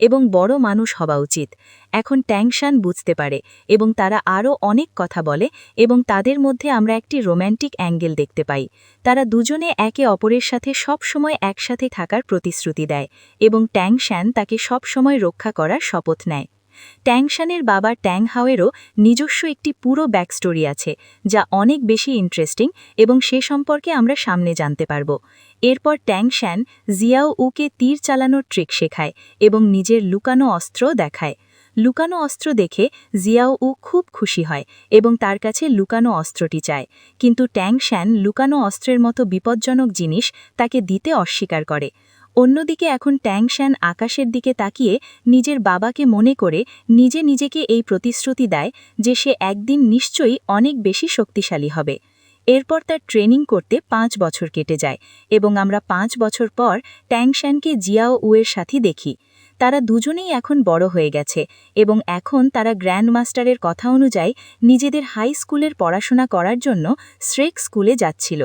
এবং বড় মানুষ হওয়া উচিত। এখন ট্যাংশান বুঝতে পারে এবং তারা আরও অনেক কথা বলে এবং তাদের মধ্যে আমরা একটি রোম্যান্টিক অ্যাঙ্গেল দেখতে পাই। তারা দুজনে একে অপরের সাথে সব সময় একসাথে থাকার প্রতিশ্রুতি দেয় এবং ট্যাংশান তাকে সব সময় রক্ষা করার শপথ নেয়। ট্যাংশানের বাবা ট্যাং হাওয়েরও নিজস্ব একটি পুরো ব্যাকস্টোরি আছে, যা অনেক বেশি ইন্টারেস্টিং এবং সে সম্পর্কে আমরা সামনে জানতে পারব। এরপর ট্যাংশান জিয়াও উকে তীর চালানোর ট্রিক শেখায় এবং নিজের লুকানো অস্ত্র দেখায়। লুকানো অস্ত্র দেখে জিয়াও উ খুব খুশি হয় এবং তার কাছে লুকানো অস্ত্রটি চায়, কিন্তু ট্যাংশান লুকানো অস্ত্রের মতো বিপজ্জনক জিনিস তাকে দিতে অস্বীকার করে। অন্যদিকে এখন ট্যাংশান আকাশের দিকে তাকিয়ে নিজের বাবাকে মনে করে নিজে নিজেকে এই প্রতিশ্রুতি দেয় যে সে একদিন নিশ্চয়ই অনেক বেশি শক্তিশালী হবে। এরপর তার ট্রেনিং করতে ৫ বছর কেটে যায় এবং আমরা ৫ বছর পর ট্যাংশানকে জিয়াও উয়ের সাথে দেখি। তারা দুজনেই এখন বড় হয়ে গেছে এবং এখন তারা গ্র্যান্ডমাস্টারের কথা অনুযায়ী নিজেদের হাই স্কুলের পড়াশোনা করার জন্য শ্রেক স্কুলে যাচ্ছিল।